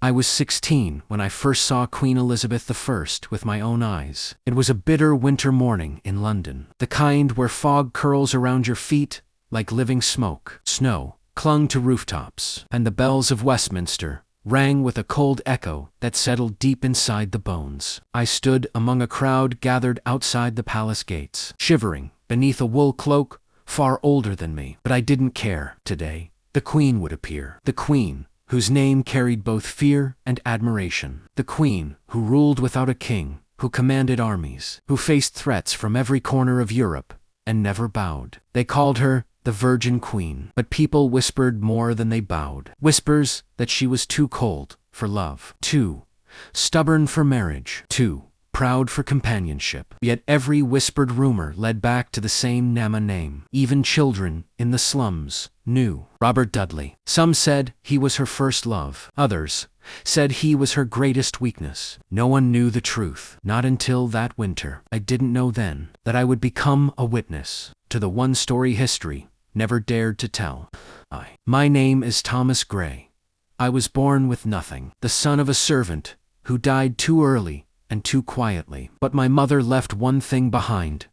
I was 16 when I first saw Queen Elizabeth I with my own eyes. It was a bitter winter morning in London, the kind where fog curls around your feet like living smoke. Snow clung to rooftops, and the bells of Westminster rang with a cold echo that settled deep inside the bones. I stood among a crowd gathered outside the palace gates, shivering beneath a wool cloak far older than me. But I didn't care. Today, the Queen would appear. The Queen whose name carried both fear and admiration. The Queen who ruled without a king, who commanded armies, who faced threats from every corner of Europe and never bowed. They called her the Virgin Queen, but people whispered more than they bowed. Whispers that she was too cold for love, too stubborn for marriage, too proud for companionship. Yet every whispered rumor led back to the same Nama name. Even children in the slums knew Robert Dudley. Some said he was her first love. Others said he was her greatest weakness. No one knew the truth, not until that winter. I didn't know then that I would become a witness to the one story history never dared to tell. My name is Thomas Gray. I was born with nothing, the son of a servant who died too early and too quietly. But my mother left one thing behind: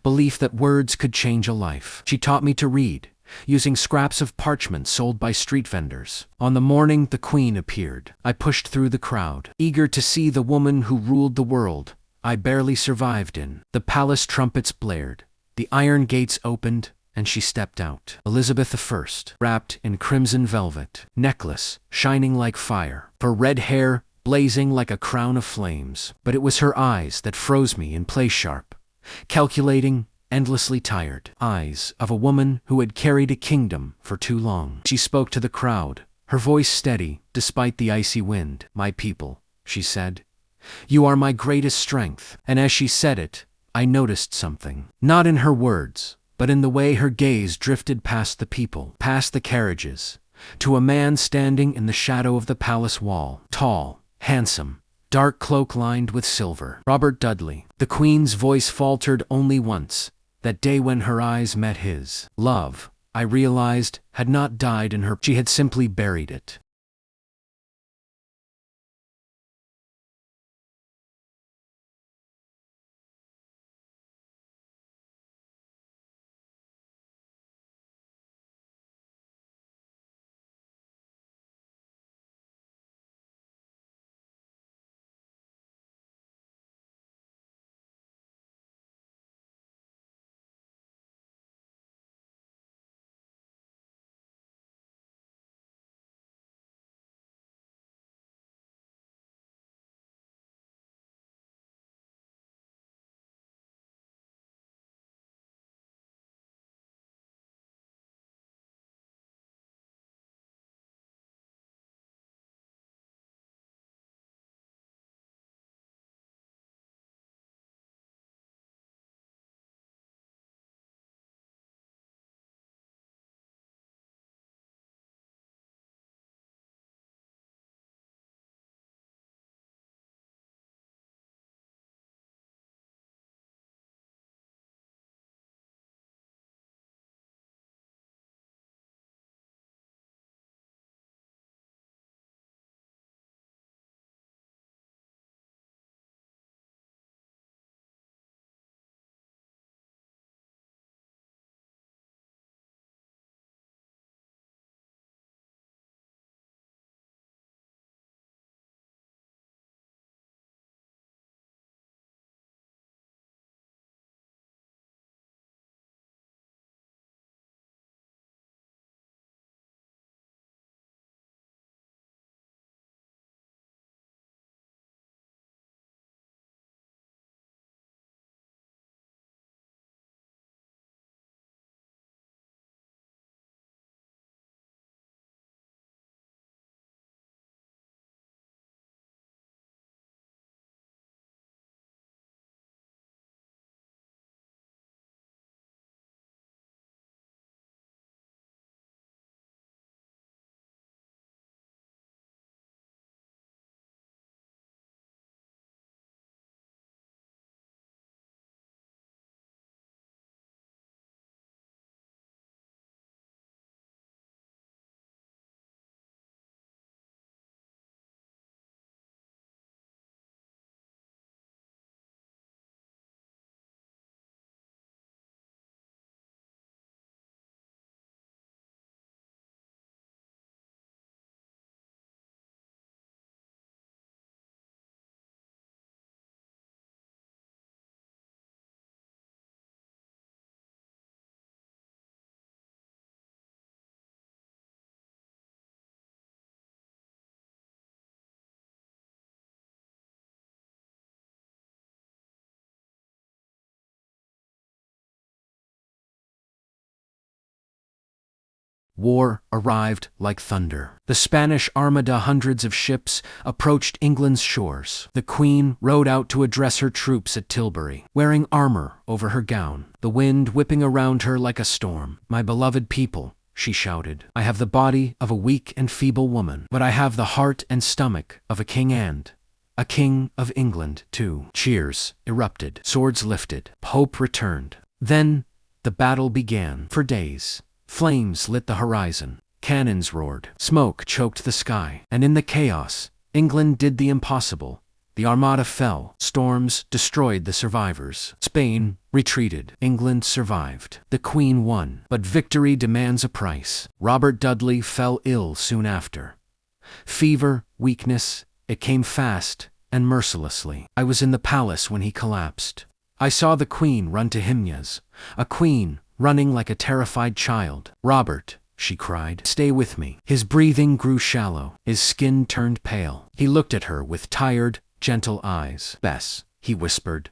belief that words could change a life. She taught me to read, using scraps of parchment sold by street vendors. On the morning the Queen appeared, I pushed through the crowd, eager to see the woman who ruled the world I barely survived in. The palace trumpets blared, the iron gates opened, and she stepped out. Elizabeth I, wrapped in crimson velvet, necklace shining like fire, her red hair blazing like a crown of flames. But it was her eyes that froze me in place, sharp, calculating, endlessly tired. Eyes of a woman who had carried a kingdom for too long. She spoke to the crowd, her voice steady despite the icy wind. "My people," she said, "you are my greatest strength." And as she said it, I noticed something. Not in her words, but in the way her gaze drifted past the people, past the carriages, to a man standing in the shadow of the palace wall. Tall, handsome, dark cloak lined with silver. Robert Dudley. The Queen's voice faltered only once, that day when her eyes met his. Love, I realized, had not died in her. She had simply buried it. war arrived like thunder. The Spanish Armada, hundreds of ships, approached England's shores. The Queen rode out to address her troops at Tilbury, wearing armor over her gown, the wind whipping around her like a storm. "My beloved people," she shouted, "I have the body of a weak and feeble woman, but I have the heart and stomach of a king, and a king of England, too." Cheers erupted, swords lifted, hope returned. Then the battle began. For days, flames lit the horizon, cannons roared, smoke choked the sky, and in the chaos, England did the impossible. The Armada fell, storms destroyed the survivors. Spain retreated, England survived. The Queen won, but victory demands a price. Robert Dudley fell ill soon after. Fever, weakness, it came fast and mercilessly. I was in the palace when he collapsed. I saw the Queen run to Himyas, a queen running like a terrified child. "Robert," she cried, "stay with me." His breathing grew shallow, his skin turned pale. He looked at her with tired, gentle eyes. "Bess," he whispered,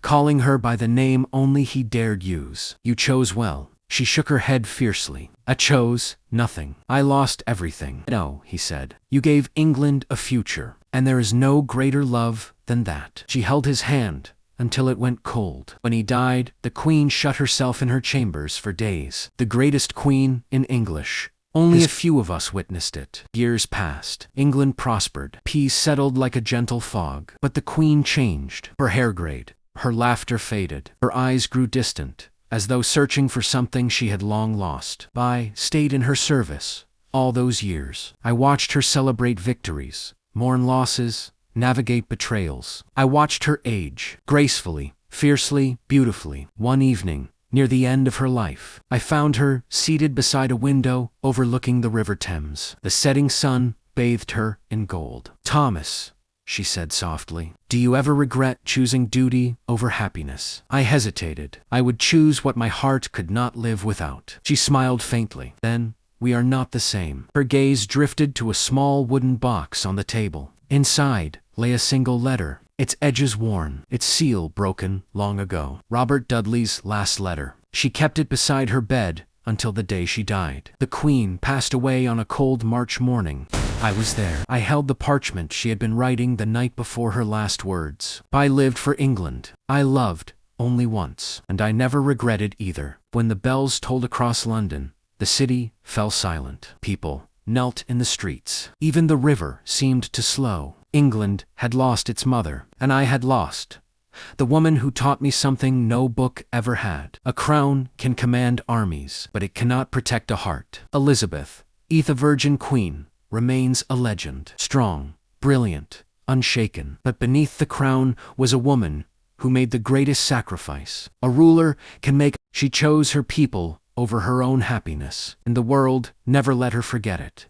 calling her by the name only he dared use. "You chose well." She shook her head fiercely. "I chose nothing. I lost everything." "No," he said. "You gave England a future, and there is no greater love than that." She held his hand until it went cold. When he died, the Queen shut herself in her chambers for days. The greatest queen in English. Only a few of us witnessed it. Years passed. England prospered. Peace settled like a gentle fog. But the Queen changed. Her hair grayed. Her laughter faded. Her eyes grew distant, as though searching for something she had long lost. I stayed in her service all those years. I watched her celebrate victories, mourn losses, navigate betrayals. I watched her age, gracefully, fiercely, beautifully. One evening, near the end of her life, I found her seated beside a window overlooking the River Thames. The setting sun bathed her in gold. "Thomas," she said softly, "do you ever regret choosing duty over happiness?" I hesitated. "I would choose what my heart could not live without." She smiled faintly. "Then we are not the same." Her gaze drifted to a small wooden box on the table. Inside lay a single letter, its edges worn, its seal broken long ago. Robert Dudley's last letter. She kept it beside her bed until the day she died. The Queen passed away on a cold March morning. I was there. I held the parchment she had been writing the night before her last words. "I lived for England. I loved only once, and I never regretted either." When the bells tolled across London, the city fell silent. People knelt in the streets. Even the river seemed to slow. England had lost its mother, and I had lost the woman who taught me something no book ever had. A crown can command armies, but it cannot protect a heart. Elizabeth, the Virgin Queen, remains a legend. Strong, brilliant, unshaken. But beneath the crown was a woman who made the greatest sacrifice a ruler can make. She chose her people over her own happiness, and the world never let her forget it.